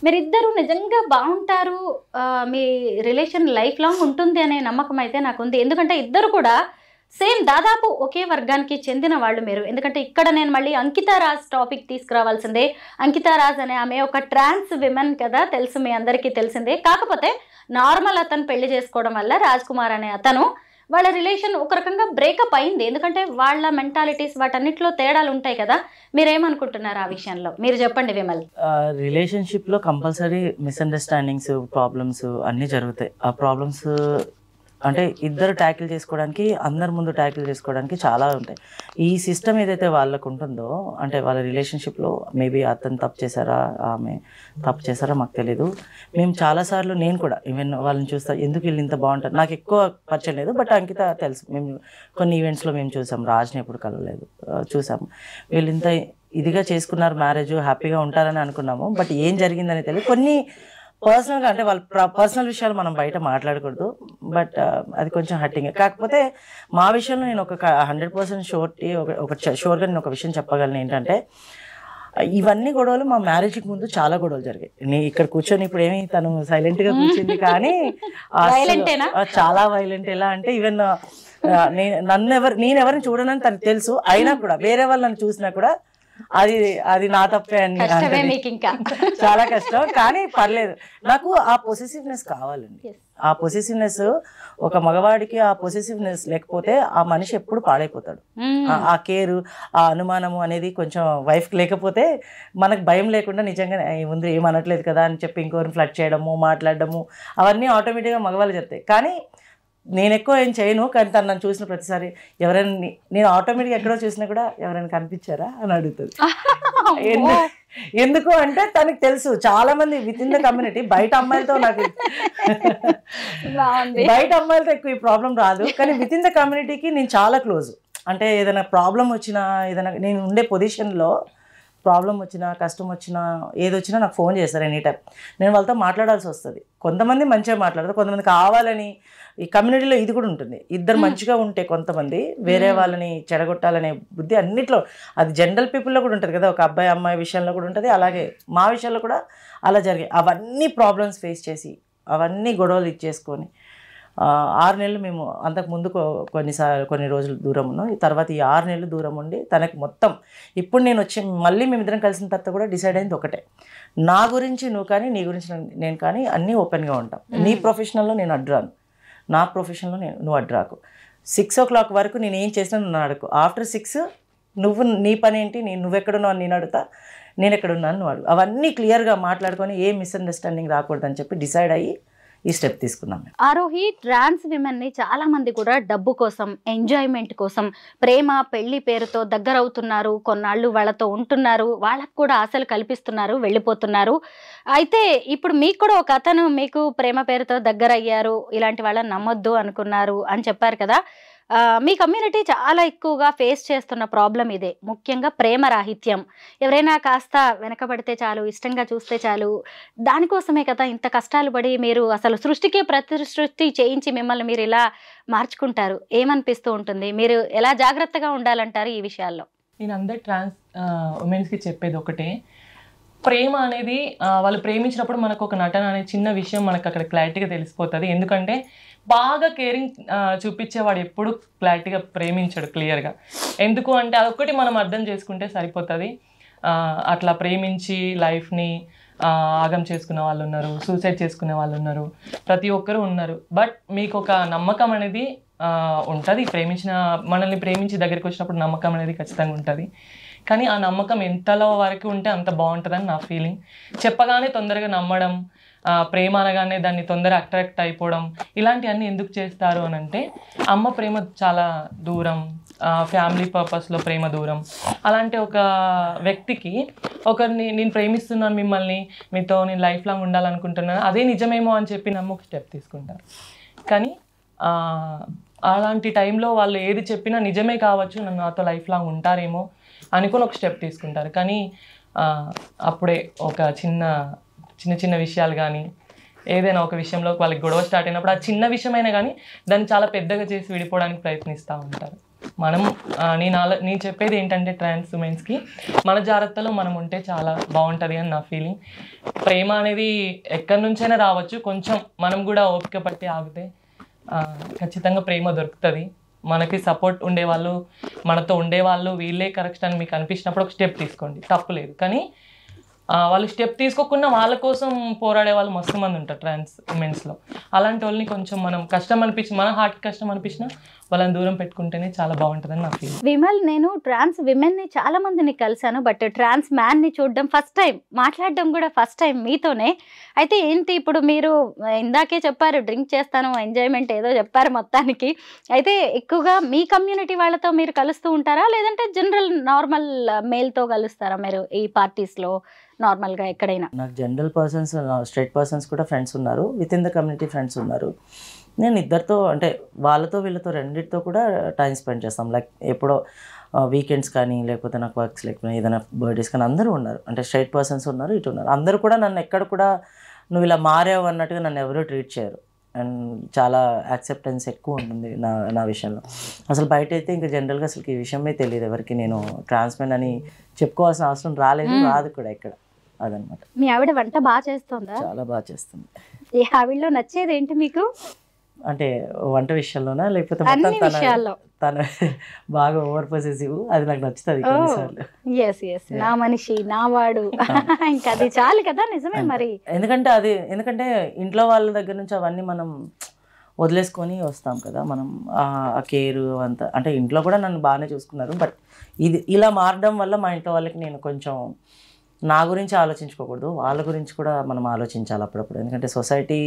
మీరిద్దరూ నిజంగా బాగుంటారు, మీ రిలేషన్ లైఫ్ లాంగ్ ఉంటుంది అనే నమ్మకం అయితే నాకుంది. ఎందుకంటే ఇద్దరు కూడా సేమ్ దాదాపు ఒకే వర్గానికి చెందిన వాళ్ళు మీరు. ఎందుకంటే ఇక్కడ నేను మళ్ళీ అంకితా రాజ్ టాపిక్ తీసుకురావాల్సిందే. అంకితా రాజ్ అనే ఆమె ఒక ట్రాన్స్ విమెన్ కదా, తెలుసు మీ అందరికీ తెలిసిందే. కాకపోతే నార్మల్ అతను పెళ్లి చేసుకోవడం వల్ల రాజ్ కుమార్ అనే అతను వాళ్ళ రిలేషన్ ఒక రకంగా బ్రేకప్ అయింది. ఎందుకంటే వాళ్ళ మెంటాలిటీస్ వాటన్నిటిలో తేడాలు ఉంటాయి కదా. మీరేమనుకుంటున్నారు ఆ విషయంలో? మీరు చెప్పండి విమల్. రిలేషన్షిప్లో కంపల్సరీ మిస్అండర్స్టాండింగ్స్, ప్రాబ్లమ్స్ అన్నీ జరుగుతాయి. ఆ ప్రాబ్లమ్స్ అంటే ఇద్దరు ట్యాకిల్ చేసుకోవడానికి, అందరి ముందు ట్యాకిల్ చేసుకోవడానికి చాలా ఉంటాయి. ఈ సిస్టమ్ ఏదైతే వాళ్ళకు ఉంటుందో, అంటే వాళ్ళ రిలేషన్షిప్లో మేబీ అతను తప్పు చేశారా, ఆమె తప్పు చేశారా మాకు తెలీదు. మేము చాలాసార్లు, నేను కూడా ఈవెన్ వాళ్ళని చూస్తా, ఎందుకు వీళ్ళు ఇంత బాగుంటారు. నాకు ఎక్కువ పరిచయం లేదు, బట్ అంకిత తెలుసు. మేము కొన్ని ఈవెంట్స్లో మేము చూసాం, రాజ్ని ఎప్పుడు కలవలేదు, చూసాము. వీళ్ళు ఇంత ఇదిగా చేసుకున్నారు మ్యారేజ్, హ్యాపీగా ఉంటారని అనుకున్నాము. బట్ ఏం జరిగిందని తెలియదు. కొన్ని పర్సనల్గా, అంటే వాళ్ళ పర్సనల్ విషయాలు మనం బయట మాట్లాడకూడదు, బట్ అది కొంచెం హట్టింగ్. కాకపోతే మా విషయంలో నేను ఒక 100% షూర్గా నేను ఒక విషయం చెప్పగలను. ఏంటంటే ఇవన్నీ గొడవలు మా మ్యారేజ్కి ముందు చాలా గొడవలు జరిగాయి. నేను ఇక్కడ కూర్చొని ఇప్పుడు ఏమి తను సైలెంట్గా కూర్చుంది, కానీ చాలా వైలెంట్. ఎలా అంటే ఈవెన్ నేను ఎవరిని చూడనని తనకు తెలుసు, అయినా కూడా వేరే వాళ్ళు నన్ను చూసినా కూడా అది నా తప్పే అని. చాలా కష్టం, కానీ పర్లేదు. నాకు ఆ పొసెసివ్నెస్ కావాలండి. ఆ పొసెసివ్నెస్, ఒక మగవాడికి ఆ పొసెసివ్నెస్ లేకపోతే ఆ మనిషి ఎప్పుడు పాడైపోతాడు. ఆ కేరు, ఆ అనుమానము అనేది కొంచెం వైఫ్కి లేకపోతే మనకు భయం లేకుండా నిజంగా ముందు ఏమనట్లేదు కదా అని చెప్పి ఇంకోరిని ఫ్లడ్ చేయడము, మాట్లాడడము, అవన్నీ ఆటోమేటిక్గా మగవాళ్ళు చెప్తాయి. కానీ నేను ఎక్కువ ఏం చేయను, కానీ తను నన్ను చూసిన ప్రతిసారి ఎవరైనా, నేను ఆటోమేటిక్గా ఎక్కడో చూసినా కూడా ఎవరైనా కనిపించారా అని అడుగుతుంది. ఎందుకు అంటే తనకు తెలుసు చాలా మంది విత్ ఇన్ ద కమ్యూనిటీ, బయట అమ్మాయిలతో నాకు బయట అమ్మాయిలతో ఎక్కువ ఈ ప్రాబ్లం రాదు, కానీ విత్ ఇన్ ద కమ్యూనిటీకి నేను చాలా క్లోజ్. అంటే ఏదైనా ప్రాబ్లం వచ్చినా, ఏదైనా నేను ఉండే పొజిషన్లో ప్రాబ్లం వచ్చినా, కష్టం వచ్చినా, ఏదొచ్చినా నాకు ఫోన్ చేస్తారు ఎనీ టైం. నేను వాళ్ళతో మాట్లాడాల్సి వస్తుంది. కొంతమంది మంచిగా మాట్లాడతారు, కొంతమంది కావాలని. ఈ కమ్యూనిటీలో ఇది కూడా ఉంటుంది, ఇద్దరు మంచిగా ఉంటే కొంతమంది వేరే వాళ్ళని చెడగొట్టాలనే బుద్ధి అన్నిట్లో, అది జనరల్ పీపుల్లో కూడా ఉంటుంది కదా, ఒక అబ్బాయి అమ్మాయి విషయంలో కూడా ఉంటుంది. అలాగే మా విషయంలో కూడా అలా జరిగాయి. అవన్నీ ప్రాబ్లమ్స్ ఫేస్ చేసి, అవన్నీ గొడవలు ఇచ్చేసుకొని 6 నెలలు మేము అంతకుముందు కొన్ని రోజులు దూరం ఉన్నాం. ఈ తర్వాత ఈ 6 నెలలు దూరం ఉండి తనకి మొత్తం, ఇప్పుడు నేను వచ్చి మళ్ళీ మేమిద్దరం కలిసిన తర్వాత కూడా డిసైడ్ అయింది ఒకటే, నా గురించి నువ్వు కానీ, నీ గురించి నేను కానీ అన్నీ ఓపెన్గా ఉంటాం. నీ ప్రొఫెషనల్లో నేను అడ్రాను, నా ప్రొఫెషన్లో నువ్వు అడ్రాకు. 6 o'clock వరకు నేను ఏం చేసినా నువ్వు అడుగు. ఆఫ్టర్ 6 నువ్వు నీ పని ఏంటి, నువ్వెక్కడున్నావు అని నేను అడుగుతా, నేను ఎక్కడున్నాను నువ్వు అడుగు. అవన్నీ క్లియర్గా మాట్లాడుకొని ఏ మిస్అండర్స్టాండింగ్ రాకూడదని చెప్పి డిసైడ్ అయ్యి ఈ స్టెప్ తీసుకున్నాం. ఆరోహి, ట్రాన్స్ విమెన్ని చాలా మంది కూడా డబ్బు కోసం, ఎంజాయ్మెంట్ కోసం, ప్రేమ పెళ్లి పేరుతో దగ్గర అవుతున్నారు, కొన్నాళ్ళు వాళ్ళతో ఉంటున్నారు, వాళ్ళకు కూడా ఆశలు కల్పిస్తున్నారు, వెళ్ళిపోతున్నారు. అయితే ఇప్పుడు మీకు కూడా ఒక అతను మీకు ప్రేమ పేరుతో దగ్గర అయ్యారు, ఇలాంటి వాళ్ళని నమ్మొద్దు అనుకున్నారు అని చెప్పారు కదా. మీ కమ్యూనిటీ చాలా ఎక్కువగా ఫేస్ చేస్తున్న ప్రాబ్లం ఇదే, ముఖ్యంగా ప్రేమ రాహిత్యం. ఎవరైనా కాస్త వెనకబడితే చాలు, ఇష్టంగా చూస్తే చాలు, దానికోసమే కదా ఇంత కష్టాలు పడి మీరు అసలు సృష్టికే ప్రతిసృష్టి చేయించి మిమ్మల్ని మీరు ఇలా మార్చుకుంటారు. ఏమనిపిస్తూ ఉంటుంది? మీరు ఎలా జాగ్రత్తగా ఉండాలంటారు ఈ విషయాల్లో? నేను అందరు ట్రాన్స్ ఉమెన్స్కి చెప్పేది ఒకటే, ప్రేమ అనేది వాళ్ళు ప్రేమించినప్పుడు మనకు ఒక నటన అనే చిన్న విషయం మనకు అక్కడ క్లారిటీగా తెలిసిపోతుంది. ఎందుకంటే బాగా కేరింగ్ చూపించేవాడు ఎప్పుడు క్లారిటీగా ప్రేమించాడు క్లియర్గా. ఎందుకు అంటే అదొక్కటి మనం అర్థం చేసుకుంటే సరిపోతుంది. అట్లా ప్రేమించి లైఫ్ని ఆగం చేసుకునే వాళ్ళు ఉన్నారు, సూసైడ్ చేసుకునే వాళ్ళు ఉన్నారు, ప్రతి ఒక్కరు ఉన్నారు. బట్ మీకు ఒక నమ్మకం అనేది ఉంటుంది, మనల్ని ప్రేమించి దగ్గరికి వచ్చినప్పుడు నమ్మకం అనేది ఖచ్చితంగా ఉంటుంది. కానీ ఆ నమ్మకం ఎంతలో వరకు ఉంటే అంత బాగుంటుందని నా ఫీలింగ్. చెప్పగానే తొందరగా నమ్మడం, ప్రేమ అనగానే దాన్ని తొందరగా అట్రాక్ట్ అయిపోవడం, ఇలాంటివన్నీ ఎందుకు చేస్తారు అని అంటే, అమ్మ ప్రేమ చాలా దూరం, ఫ్యామిలీ పర్పస్లో ప్రేమ దూరం. అలాంటి ఒక వ్యక్తికి ఒకరిని నేను ప్రేమిస్తున్నాను, మిమ్మల్ని మీతో నేను లైఫ్ లాంగ్ ఉండాలనుకుంటున్నాను, అదే నిజమేమో అని చెప్పి నమ్మ ఒక స్టెప్ తీసుకుంటారు. కానీ అలాంటి టైంలో వాళ్ళు ఏది చెప్పినా నిజమే కావచ్చు, నన్ను నాతో లైఫ్ లాంగ్ ఉంటారేమో అనుకుని ఒక స్టెప్ తీసుకుంటారు. కానీ అప్పుడే ఒక చిన్న విషయాలు కానీ, ఏదైనా ఒక విషయంలో వాళ్ళకి గొడవ స్టార్ట్ అయినప్పుడు ఆ చిన్న విషయమైనా కానీ దాన్ని చాలా పెద్దగా చేసి విడిపోవడానికి ప్రయత్నిస్తూ ఉంటారు. మనం నేను చెప్పేది ఏంటంటే ట్రాన్స్ ఉమెన్స్కి మన జాగ్రత్తలో మనం ఉంటే చాలా బాగుంటుంది అని నా ఫీలింగ్. ప్రేమ అనేది ఎక్కడి నుంచైనా రావచ్చు, కొంచెం మనం కూడా ఓపిక పట్టి ఆగితే ఖచ్చితంగా ప్రేమ దొరుకుతుంది. మనకి సపోర్ట్ ఉండేవాళ్ళు, మనతో ఉండేవాళ్ళు వీళ్ళే కరెక్ట్ అని మీకు అనిపించినప్పుడు ఒక స్టెప్ తీసుకోండి, తప్పు లేదు. కానీ వాళ్ళు స్టెప్ తీసుకోకుండా వాళ్ళ కోసం పోరాడే వాళ్ళు మస్తు మంది ఉంటారు ట్రాన్స్ ఉమెన్స్లో. అలాంటి వాళ్ళని కొంచెం మనం కష్టం అనిపించి, మన హార్ట్కి కష్టం అనిపించినా వాళ్ళని దూరం పెట్టుకుంటేనే చాలా బాగుంటుందని నా ఫీల్. విమల్, నేను ట్రాన్స్ విమెన్ని చాలా మందిని కలిసాను, బట్ ట్రాన్స్ మ్యాన్ని చూడడం ఫస్ట్ టైం, మాట్లాడడం కూడా ఫస్ట్ టైం మీతోనే. అయితే ఏంటి ఇప్పుడు మీరు ఇందాకే చెప్పారు డ్రింక్ చేస్తాను, ఎంజాయ్మెంట్ ఏదో చెప్పారు మొత్తానికి. అయితే ఎక్కువగా మీ కమ్యూనిటీ వాళ్ళతో మీరు కలుస్తూ ఉంటారా, లేదంటే జనరల్ నార్మల్ మేల్తో కలుస్తారా మీరు ఈ పార్టీస్లో నార్మల్గా ఎక్కడైనా? నాకు జనరల్ పర్సన్స్, స్ట్రైట్ పర్సన్స్ కూడా ఫ్రెండ్స్ ఉన్నారు, with in the community friends ఉన్నారు. నేను ఇద్దరితో అంటే వాళ్ళతో వీళ్ళతో రెండింటితో కూడా టైం స్పెండ్ చేస్తాం. లైక్ ఎప్పుడో వీకెండ్స్ కానీ, లేకపోతే నాకు వర్క్స్ లేకపోతే ఏదైనా బర్త్డేస్ కానీ అందరూ ఉన్నారు. అంటే స్ట్రైట్ పర్సన్స్ ఉన్నారు, ఇటు ఉన్నారు. అందరూ కూడా నన్ను ఎక్కడ కూడా నువ్వు ఇలా మారావు అన్నట్టుగా నన్ను ఎవరూ ట్రీట్ చేయరు. అండ్ చాలా యాక్సెప్టెన్స్ ఎక్కువ ఉంటుంది నా విషయంలో. అసలు బయట అయితే ఇంకా జనరల్గా అసలు ఈ విషయమే తెలియదు ఎవరికి, నేను ట్రాన్స్మెన్ అని చెప్పుకోవాల్సిన అవసరం రాదు కూడా ఇక్కడ. అదనమాట. మీ ఆవిడ వంట బాగా చేస్తుందా? చాలా బాగా చేస్తుంది. ఈ ఆవిడలో నచ్చేది ఏంటి మీకు? అంటే వంట విషయంలోనా, లేకపోతే అన్ని విషయాల్లో తను బాగా ఓవర్ పొసెసివ్, అది నాకు నచ్చుతుంది కొన్నిసార్లు. నా మనిషి, నా వాడు, ఇంకా అది చాలు కదా. నిజమే మరి. ఎందుకంటే ఇంట్లో వాళ్ళ దగ్గర నుంచి అవన్నీ మనం వదిలేసుకొని వస్తాం కదా, మనం ఆ కేరు అంతా. అంటే ఇంట్లో కూడా నన్ను బాగానే చూసుకున్నారు, బట్ ఇది ఇలా మారడం వల్ల మా ఇంట్లో వాళ్ళకి నేను కొంచెం నా గురించి ఆలోచించుకోకూడదు, వాళ్ళ గురించి కూడా మనం ఆలోచించాలి అప్పుడప్పుడు. ఎందుకంటే సొసైటీ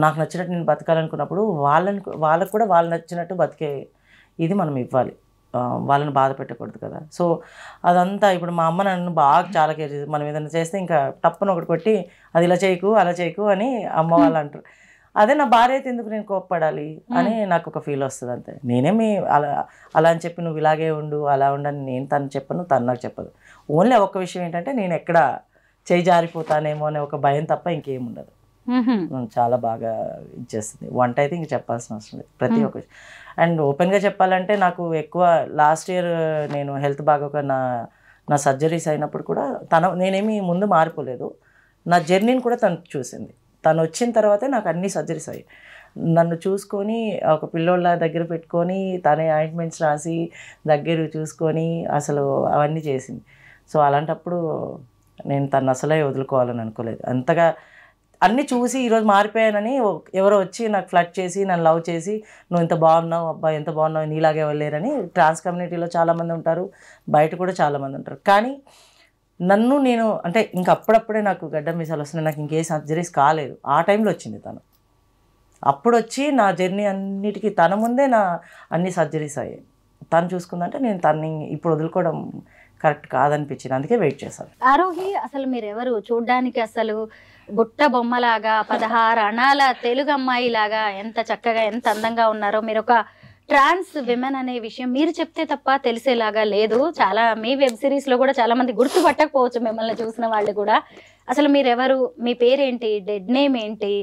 నాకు నచ్చినట్టు నేను బతకాలనుకున్నప్పుడు వాళ్ళకు కూడా వాళ్ళు నచ్చినట్టు బతికే ఇది మనం ఇవ్వాలి, వాళ్ళని బాధ పెట్టకూడదు కదా. సో అదంతా ఇప్పుడు మా అమ్మ నన్ను బాగా చాలా కేర్ చేసి, మనం ఏదైనా చేస్తే ఇంకా తప్పని ఒకటి కొట్టి అది ఇలా చేయకు అలా చేయకు అని అమ్మ వాళ్ళు అంటారు. అదే నా భార్య అయితే ఎందుకు నేను కోప్పడాలి అని నాకు ఒక ఫీల్ వస్తుంది అంతే. నేనేమి అలా అని చెప్పి నువ్వు ఇలాగే ఉండు అలా ఉండని నేను తను చెప్పను, తను నాకు చెప్పదు. ఓన్లీ ఒక్క విషయం ఏంటంటే నేను ఎక్కడ చేయి జారిపోతానేమో అనే ఒక భయం తప్ప ఇంకేం ఉండదు. చాలా బాగా ఇచ్చేస్తుంది. వంట అయితే ఇంక చెప్పాల్సిన అవసరం లేదు, ప్రతి ఒక్క. అండ్ ఓపెన్గా చెప్పాలంటే నాకు ఎక్కువ లాస్ట్ ఇయర్ నేను హెల్త్ బాగోక నా సర్జరీస్ అయినప్పుడు కూడా నేనేమి ముందు మారిపోలేదు. నా జర్నీని కూడా తను చూసింది. తను వచ్చిన తర్వాతే నాకు అన్ని సర్జరీస్ అయ్యాయి. నన్ను చూసుకొని ఒక పిల్లోళ్ళ దగ్గర పెట్టుకొని తనే ఆయింట్మెంట్స్ రాసి దగ్గర చూసుకొని అసలు అవన్నీ చేసింది. సో అలాంటప్పుడు నేను తను అసలే వదులుకోవాలని అనుకోలేదు. అంతగా అన్నీ చూసి ఈరోజు మారిపోయానని ఎవరో వచ్చి నాకు ఫ్లడ్ చేసి నన్ను లవ్ చేసి నువ్వు ఇంత బాగున్నావు, అబ్బాయి ఎంత బాగున్నావు, నీలాగే వెళ్ళలేరని ట్రాన్స్ కమ్యూనిటీలో చాలామంది ఉంటారు, బయట కూడా చాలామంది ఉంటారు. కానీ నేను అంటే ఇంక అప్పుడప్పుడే నాకు గడ్డ మీసాలు వస్తున్నాయి, నాకు ఇంకే సర్జరీస్ కాలేదు. ఆ టైంలో వచ్చింది తను. అప్పుడు వచ్చి నా జర్నీ అన్నిటికీ తన ముందే నా అన్ని సర్జరీస్ అయ్యాయి. తను చూసుకుందంటే నేను తనని ఇప్పుడు వదులుకోవడం కరెక్ట్ కాదనిపించింది, అందుకే వెయిట్ చేశాను. ఆరోహి, అసలు మీరెవరు? చూడ్డానికి అసలు బుట్ట బొమ్మలాగా 16 అణాల తెలుగు అమ్మాయి లాగా ఎంత చక్కగా ఎంత అందంగా ఉన్నారో. మీరు ఒక ట్రాన్స్ విమెన్ అనే విషయం మీరు చెప్తే తప్ప తెలిసేలాగా లేదు. చాలా మీ వెబ్ సిరీస్లో కూడా చాలా మంది గుర్తుపట్టకపోవచ్చు మిమ్మల్ని చూసిన వాళ్ళు కూడా. అసలు మీరెవరు, మీ పేరేంటి, డెడ్ నేమ్ ఏంటి,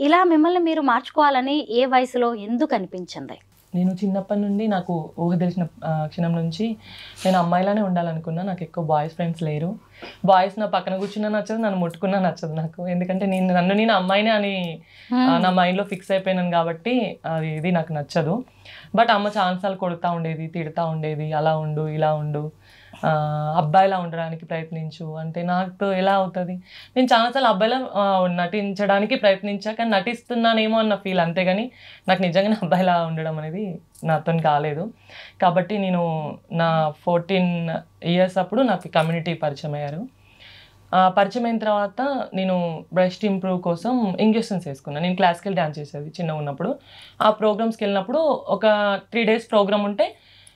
ఇలా మిమ్మల్ని మీరు మార్చుకోవాలని ఏ వయసులో ఎందుకు అనిపించింది? నేను చిన్నప్పటి నుండి నాకు ఊహ తెలిసిన క్షణం నుంచి నేను అమ్మాయిలానే ఉండాలనుకున్నా. నాకు ఎక్కువ బాయ్స్ ఫ్రెండ్స్ లేరు. బాయ్స్ నా పక్కన కూర్చున్నా నచ్చదు, నన్ను ముట్టుకున్నా నచ్చదు నాకు. ఎందుకంటే నేను అమ్మాయినే అని నా మైండ్లో ఫిక్స్ అయిపోయినాను కాబట్టి ఇది నాకు నచ్చదు. బట్ అమ్మ చాలాసార్లు కొడుతూ ఉండేది, తిడుతూ ఉండేది, అలా ఉండు ఇలా ఉండు, అబ్బాయిలా ఉండడానికి ప్రయత్నించు అంటే నాకు ఎలా అవుతుంది? నేను చాలాసార్లు అబ్బాయిలా నటించడానికి ప్రయత్నించా, కానీ నటిస్తున్నానేమో అన్న ఫీల్, అంతేగాని నాకు నిజంగానే అబ్బాయిలా ఉండడం అనేది నాతో కాలేదు. కాబట్టి నేను నా 14 ఇయర్స్ అప్పుడు నాకు కమ్యూనిటీ పరిచయం అయ్యారు. పరిచయం అయిన తర్వాత నేను బ్రెస్ట్ ఇంప్రూవ్ కోసం ఇంజెక్షన్స్ వేసుకున్నాను. నేను క్లాసికల్ డ్యాన్స్ చేసేది చిన్నగా ఉన్నప్పుడు. ఆ ప్రోగ్రామ్స్కి వెళ్ళినప్పుడు ఒక 3 days ప్రోగ్రామ్ ఉంటే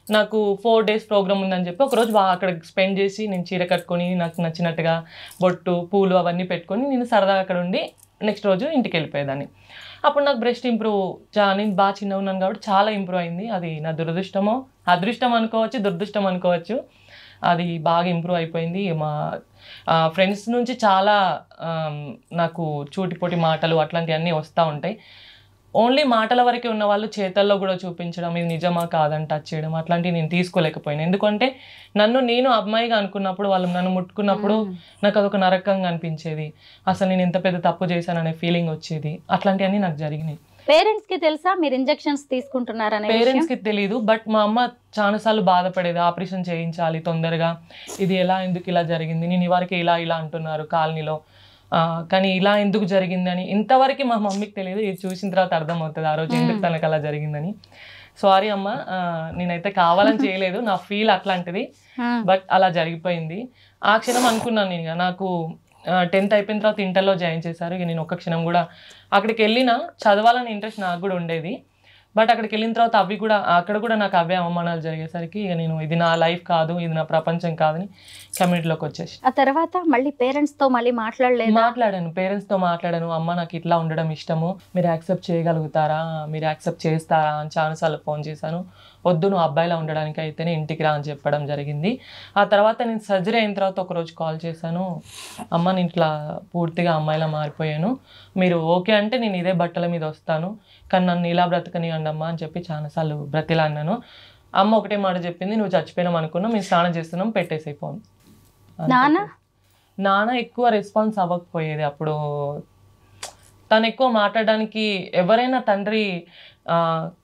నాకు 4 days ప్రోగ్రామ్ ఉందని చెప్పి ఒకరోజు అక్కడ స్పెండ్ చేసి నేను చీర కట్టుకొని నాకు నచ్చినట్టుగా బొట్టు పూలు అవన్నీ పెట్టుకొని నేను సరదాగా అక్కడ ఉండి నెక్స్ట్ రోజు ఇంటికి వెళ్ళిపోయేదాన్ని. అప్పుడు నాకు బ్రెస్ట్ ఇంప్రూవ్ నేను బాగా చిన్నగా ఉన్నాను కాబట్టి చాలా ఇంప్రూవ్ అయింది. అది నా దురదృష్టమో అదృష్టం అనుకోవచ్చు, దురదృష్టం అనుకోవచ్చు. అది బాగా ఇంప్రూవ్ అయిపోయింది. మా ఫ్రెండ్స్ నుంచి చాలా నాకు చూటిపోటి మాటలు అట్లాంటివన్నీ వస్తూ ఉంటాయి. ఓన్లీ మాటల వరకే ఉన్న వాళ్ళు చేతల్లో కూడా చూపించడం, ఇది నిజమా కాదని టచ్ చేయడం, అట్లాంటివి నేను తీసుకోలేకపోయాను. ఎందుకంటే నేను అమ్మాయిగా అనుకున్నప్పుడు, వాళ్ళు నన్ను ముట్టుకున్నప్పుడు నాకు అదొక నరకంగా అనిపించేది. అసలు నేను ఎంత పెద్ద తప్పు చేశాననే ఫీలింగ్ వచ్చేది. అట్లాంటివన్నీ నాకు జరిగినాయి. పేరెంట్స్ కి తెలుసా మీరు ఇంజెక్షన్స్ తీసుకుంటున్నారనే విషయం? పేరెంట్స్కి తెలియదు, బట్ మా అమ్మ చాలాసార్లు బాధపడేది, ఆపరేషన్ చేయించాలి తొందరగా, ఇది ఎందుకు ఇలా జరిగింది, నేను ఇవరకు ఇలా అంటున్నారు కాలనీలో, కానీ ఇలా ఎందుకు జరిగిందని ఇంతవరకు మా మమ్మీకి తెలియదు. ఇది చూసిన తర్వాత అర్థమవుతుంది ఆ రోజు ఎందుకు తనకు అలా జరిగిందని. సారీ అమ్మ, నేనైతే కావాలని చేయలేదు, నా ఫీల్ అట్లాంటిది, బట్ అలా జరిగిపోయింది. ఆ క్షణం అనుకున్నాను నేను, నాకు 10th అయిపోయిన తర్వాత ఇంటర్లో జాయిన్ చేశారు. ఇక నేను ఒక్క క్షణం కూడా అక్కడికి వెళ్ళినా చదవాలని ఇంట్రెస్ట్ నాకు కూడా ఉండేది, బట్ అక్కడికి వెళ్ళిన తర్వాత అక్కడ కూడా నాకు అవే అవమానాలు జరిగేసరికి ఇక నేను ఇది నా లైఫ్ కాదు, ఇది నా ప్రపంచం కాదని కమ్యూనిటీలోకి వచ్చేసి. ఆ తర్వాత మళ్ళీ పేరెంట్స్ తో మళ్ళీ మాట్లాడాను. పేరెంట్స్తో మాట్లాడాను. అమ్మ నాకు ఇట్లా ఉండడం ఇష్టము, మీరు యాక్సెప్ట్ చేయగలుగుతారా, మీరు యాక్సెప్ట్ చేస్తారా అని చాలాసార్లు ఫోన్ చేశాను. వద్దు, నువ్వు అబ్బాయిలా ఉండడానికి అయితేనే ఇంటికి రా అని చెప్పడం జరిగింది. ఆ తర్వాత నేను సర్జరీ అయిన తర్వాత ఒకరోజు కాల్ చేశాను, అమ్మ నేను ఇట్లా పూర్తిగా అమ్మాయిలా మారిపోయాను, మీరు ఓకే అంటే నేను ఇదే బట్టల మీద వస్తాను, కానీ నన్ను ఇలా బ్రతకనివ్వండి అమ్మ అని చెప్పి చాలాసార్లు బ్రతిలాడినాను. అమ్మ ఒకటే మాట చెప్పింది, నువ్వు చచ్చిపోయినాం అనుకున్నాం, మేము స్నానం చేస్తున్నాం, పెట్టేసే ఫోన్. నాన్న ఎక్కువ రెస్పాన్స్ అవ్వకపోయేది అప్పుడు. తను ఎక్కువ మాట్లాడడానికి, ఎవరైనా తండ్రి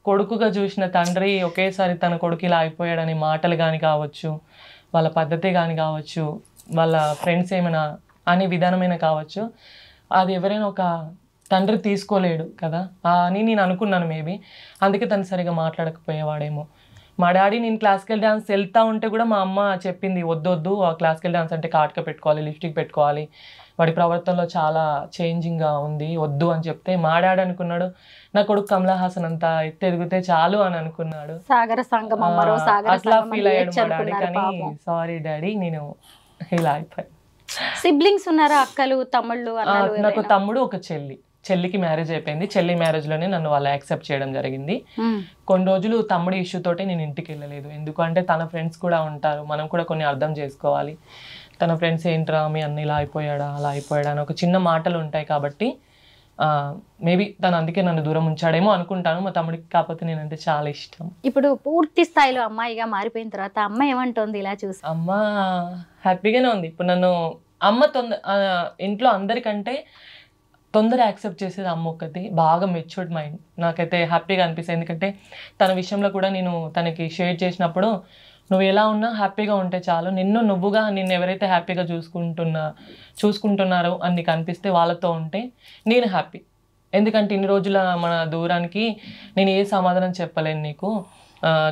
కొడుకుగా చూసిన తండ్రి ఒకేసారి తన కొడుకు ఇలా అయిపోయాడని మాటలు కానీ కావచ్చు, వాళ్ళ పద్ధతి కానీ కావచ్చు, వాళ్ళ ఫ్రెండ్స్ ఏమైనా అనే విధానమైన కావచ్చు, అది ఎవరైనా ఒక తండ్రి తీసుకోలేడు కదా అని నేను అనుకున్నాను. మేబీ అందుకే తను సరిగా మాట్లాడకపోయేవాడేమో. మా డాడీ నేను క్లాసికల్ డ్యాన్స్ వెళ్తూ ఉంటే కూడా మా అమ్మ చెప్పింది, వద్దు ఆ క్లాసికల్ డ్యాన్స్ అంటే కాటుక పెట్టుకోవాలి, లిప్స్టిక్ పెట్టుకోవాలి, వాడి ప్రవర్తనలో చాలా చేంజింగ్గా ఉంది, వద్దు అని చెప్తే మా డాడీ అనుకున్నాడు నా కొడుకు కమలా హాసన్ అంతా ఎదిగితే చాలు అని అనుకున్నాడు. అట్లా ఫీల్ అయ్యాడు మా డాడీ. కానీ సారీ డాడీ, నేను ఇలా అయిపోయాను. సిబ్లింగ్స్ ఉన్నారా, అక్కలు తమ్ముళ్ళు? నాకు తమ్ముడు, ఒక చెల్లికి మ్యారేజ్ అయిపోయింది. చెల్లి మ్యారేజ్లోనే నన్ను వాళ్ళు యాక్సెప్ట్ చేయడం జరిగింది. కొన్ని రోజులు తమ్ముడి ఇష్యూ తోటి నేను ఇంటికి వెళ్ళలేదు, ఎందుకంటే తన ఫ్రెండ్స్ కూడా ఉంటారు, మనం కూడా కొన్ని అర్థం చేసుకోవాలి. తన ఫ్రెండ్స్ ఏంట్రా మీ అన్న ఇలా అయిపోయాడా అలా అయిపోయాడా అని ఒక చిన్న మాటలు ఉంటాయి కాబట్టి మేబీ తను అందుకే నన్ను దూరం ఉంచాడేమో అనుకుంటాను. మా తమ్ముడికి కాకపోతే నేనంటే చాలా ఇష్టం. ఇప్పుడు పూర్తి స్థాయిలో అమ్మాయిగా మారిపోయిన తర్వాత అమ్మ ఏమంటుంది ఇలా చూసి? అమ్మ హ్యాపీగానే ఉంది. ఇప్పుడు నన్ను అమ్మ ఇంట్లో అందరికంటే తొందర యాక్సెప్ట్ చేసేది అమ్మ ఒక్కటి, బాగా మెచ్యూర్డ్ మైండ్. నాకైతే హ్యాపీగా అనిపిస్తుంది, ఎందుకంటే తన విషయంలో కూడా నేను తనకి షేర్ చేసినప్పుడు, నువ్వు ఎలా ఉన్నా హ్యాపీగా ఉంటే చాలు, నిన్ను ఎవరైతే హ్యాపీగా చూసుకుంటున్నారో అని నీకు అనిపిస్తే వాళ్ళతో ఉంటే నేను హ్యాపీ. ఎందుకంటే ఇన్ని రోజుల మన దూరానికి నేను ఏ సమాధానం చెప్పలేను నీకు,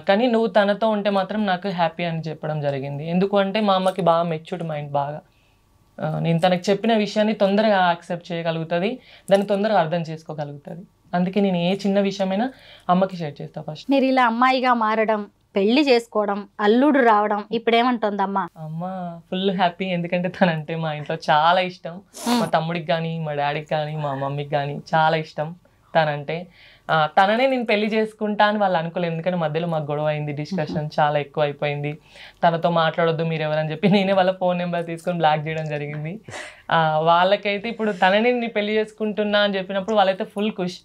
కానీ నువ్వు తనతో ఉంటే మాత్రం నాకు హ్యాపీ అని చెప్పడం జరిగింది. ఎందుకు అంటే మా అమ్మకి బాగా మెచ్యూర్డ్ మైండ్, బాగా నేను తనకు చెప్పిన విషయాన్ని తొందరగా యాక్సెప్ట్ చేయగలుగుతుంది, దాన్ని తొందరగా అర్థం చేసుకోగలుగుతుంది. అందుకే నేను ఏ చిన్న విషయమైనా అమ్మకి షేర్ చేస్తాను. ఫస్ట్ మీరు ఇలా అమ్మాయిగా మారడం, పెళ్లి చేసుకోవడం, అల్లుడు రావడం, ఇప్పుడు ఏమంటుంది అమ్మ? అమ్మ ఫుల్ హ్యాపీ, ఎందుకంటే తనంటే మా ఇంట్లో చాలా ఇష్టం. మా తమ్ముడికి కానీ, మా డాడీకి కానీ, మా మమ్మీకి కానీ చాలా ఇష్టం తనంటే. తననే నేను పెళ్లి చేసుకుంటా అని వాళ్ళు అనుకోలేదు, ఎందుకంటే మధ్యలో మాకు గొడవ అయింది, డిస్కషన్ చాలా ఎక్కువ అయిపోయింది. తనతో మాట్లాడొద్దు మీరు ఎవరని చెప్పి నేనే వాళ్ళ ఫోన్ నెంబర్ తీసుకొని బ్లాక్ చేయడం జరిగింది. వాళ్ళకైతే ఇప్పుడు తననే నేను పెళ్లి చేసుకుంటున్నా అని చెప్పినప్పుడు వాళ్ళైతే ఫుల్ ఖుష్.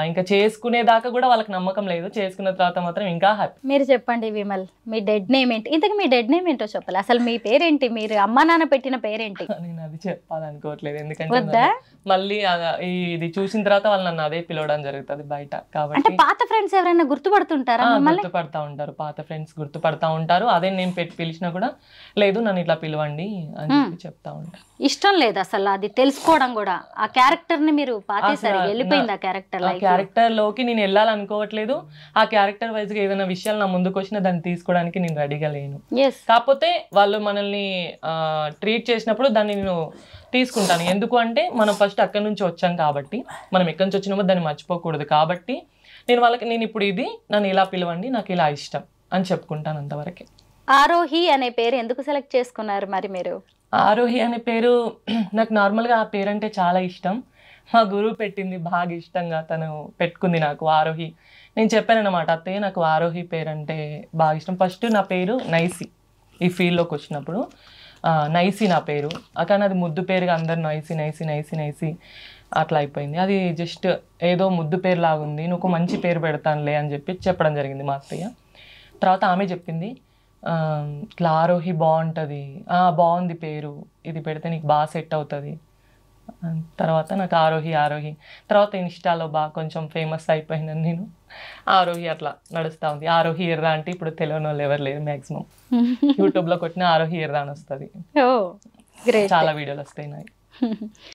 ఇంకా చేసుకునేదాకా కూడా వాళ్ళకి నమ్మకం లేదు, చేసుకున్న తర్వాత మాత్రం ఇంకా హ్యాపీ. మీరు చెప్పండి విమల్, మీ డెడ్ నేమ్ ఏంటి? ఇంతకు మీ డెడ్ నేమ్ ఏంటో చెప్పాలి, అసలు మీ పేరేంటి, మీరు అమ్మా నాన్న పెట్టిన పేరేంటి? నేను అది చెప్పాలనుకోవట్లేదు, ఎందుకంటే మళ్ళీ ఇది చూసిన తర్వాత వాళ్ళు నన్ను అదే పిలవడం జరుగుతుంది బయట. కాబట్టి పాత ఫ్రెండ్స్ ఎవరైనా గుర్తుపడుతుంటారా? గుర్తుపడతా ఉంటారు, పాత ఫ్రెండ్స్ గుర్తుపడతా ఉంటారు. అదే నేను పెట్టి పిలిచినా కూడా లేదు నన్ను ఇట్లా పిలవండి అని చెప్పి చెప్తా ఉంటారు. ఇష్టం లేదు అసలు అది తెలుసుకోవడం కూడా. ఆ క్యారెక్టర్ ని మీరు పాతేసారి, వెళ్ళిపోయింది ఆ క్యారెక్టర్. ఆ క్యారెక్టర్ లోకి నేను వెళ్ళాలనుకోవట్లేదు. ఆ క్యారెక్టర్ వైజ్ గా ఏదైనా విషయాలు నా ముందుకు వచ్చినా దాన్ని తీసుకోవడానికి నేను రెడీగా లేను. కాకపోతే వాళ్ళు మనల్ని ట్రీట్ చేసినప్పుడు దాన్ని నేను తీసుకుంటాను. ఎందుకు అంటే మనం ఫస్ట్ అక్కడి నుంచి వచ్చాం కాబట్టి, మనం ఎక్కడి నుంచి వచ్చినామో దాన్ని మర్చిపోకూడదు. కాబట్టి నేను ఇప్పుడు ఇది నన్ను ఇలా పిలవండి, నాకు ఇలా ఇష్టం అని చెప్పుకుంటాను, అంతవరకే. ఆరోహి అనే పేరు ఎందుకు సెలెక్ట్ చేసుకున్నారు మరి మీరు? ఆరోహి అనే పేరు నాకు నార్మల్గా ఆ పేరు అంటే చాలా ఇష్టం. మా గురువు పెట్టింది, బాగా ఇష్టంగా తను పెట్టుకుంది నాకు ఆరోహి. నేను చెప్పాను అన్నమాట, అత్తయ్య నాకు ఆరోహి పేరు అంటే బాగా ఇష్టం. ఫస్ట్ నా పేరు నైసి ఈ ఫీల్డ్లోకి వచ్చినప్పుడు నైసి నా పేరు, కానీ అది ముద్దు పేరుగా అందరు నైసి నైసి నైసి నైసి అట్లా అయిపోయింది. అది జస్ట్ ఏదో ముద్దు పేరు లాగుంది, నువ్వు మంచి పేరు పెడతానులే అని చెప్పి చెప్పడం జరిగింది మా అత్తయ్య. తర్వాత ఆమె చెప్పింది ఇట్లా ఆరోహి బాగుంటుంది, బాగుంది పేరు, ఇది పెడితే నీకు బాగా సెట్ అవుతుంది. తర్వాత నాకు ఆరోహి తర్వాత ఇన్స్టాలో బాగా కొంచెం ఫేమస్ అయిపోయినాను నేను. ఆరోహి అట్లా నడుస్తూ ఉంది. ఆరోహి ఎర్ర అంటే ఇప్పుడు తెలియని వాళ్ళు ఎవరు లేరు మ్యాక్సిమం. యూట్యూబ్లో కొట్టిన ఆరోహి ఎర్ర అని వస్తుంది, ఓ గ్రేట్. చాలా వీడియోలు వస్తాయి నాకు.